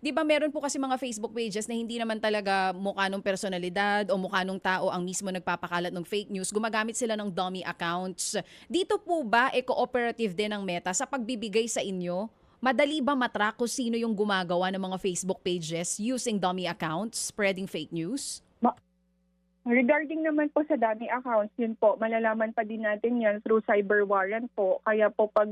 'Di ba meron po kasi mga Facebook pages na hindi naman talaga mukha nung personalidad o mukha nung tao ang mismo nagpapakalat ng fake news. Gumagamit sila ng dummy accounts. Dito po ba cooperative din ang Meta sa pagbibigay sa inyo? Madali ba matrack kung sino yung gumagawa ng mga Facebook pages using dummy accounts, spreading fake news? Regarding naman po sa dummy accounts, yun po, malalaman pa din natin yan through cyber warrant po. Kaya po pag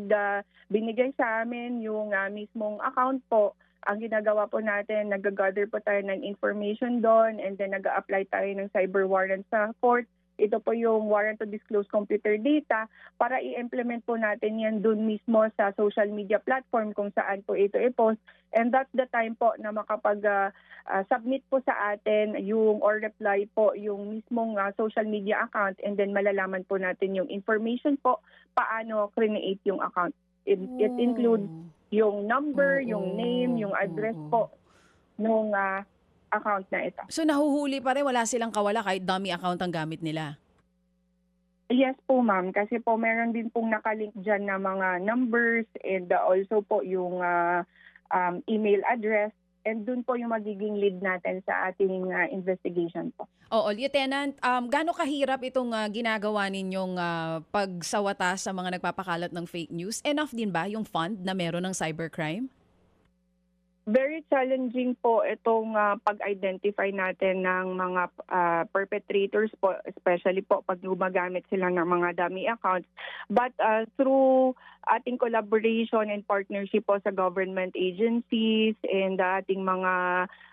binigay sa amin yung mismong account po, ang ginagawa po natin, nag-gather po tayo ng information doon and then nag-apply tayo ng cyber warrant sa court. Ito po yung warrant to disclose computer data para i-implement po natin yan doon mismo sa social media platform kung saan po ito i-post. And that's the time po na makapag-submit po sa atin yung or reply po yung mismong social media account and then malalaman po natin yung information po paano create yung account. It includes yung number, yung name, yung address po nung account na ito. So nahuhuli pa rin, wala silang kawala kahit dummy account ang gamit nila? Yes po ma'am, kasi po meron din pong nakalink dyan na mga numbers and also po yung email address and dun po yung magiging lead natin sa ating investigation po. Oo, Lieutenant, gaano kahirap itong ginagawa ninyong pagsawata sa mga nagpapakalat ng fake news? Enough din ba yung fund na meron ng cybercrime? Very challenging po itong pag-identify natin ng mga perpetrators po, especially po pag gumagamit sila ng mga dummy accounts. But through ating collaboration and partnership po sa government agencies and ating mga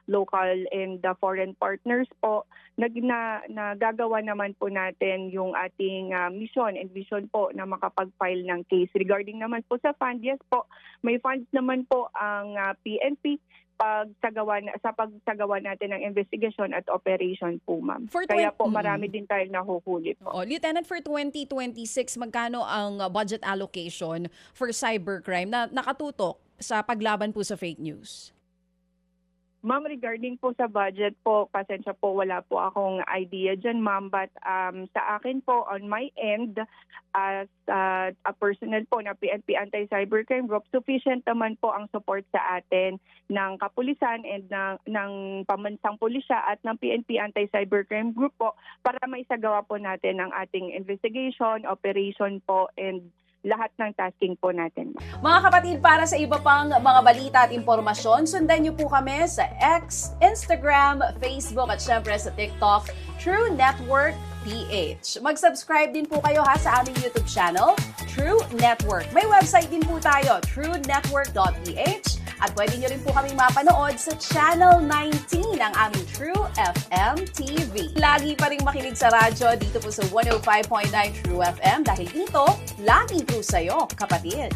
local and foreign partners po, nagagawa naman po natin yung ating mission and vision po na makapag-file ng case. Regarding naman po sa fund, yes po, may funds naman po ang PNP sa pagsagawa natin ng investigation at operation po, ma'am. Kaya po marami din tayong nahuhuli po. Lieutenant, for 2026, magkano ang budget allocation for cybercrime na nakatutok sa paglaban po sa fake news? Ma'am, regarding po sa budget po, pasensya po, wala po akong idea dyan, ma'am. But sa akin po, on my end, as a personnel po na PNP Anti-Cybercrime Group, sufficient naman po ang support sa atin ng kapulisan and ng pamansang pulisya at ng PNP Anti-Cybercrime Group po para maisagawa po natin ang ating investigation, operation po, and lahat ng tasking po natin. Mga kapatid, para sa iba pang mga balita at impormasyon, sundan niyo po kami sa X, Instagram, Facebook at syempre sa TikTok, True Network PH. Mag-subscribe din po kayo sa aming YouTube channel, True Network. May website din po tayo, truenetwork.ph. At pwede nyo rin po kaming mapanood sa Channel 19 ng aming True FM TV. Lagi pa rin makinig sa radyo dito po sa 105.9 True FM dahil dito, lagi po sa'yo, kapatid.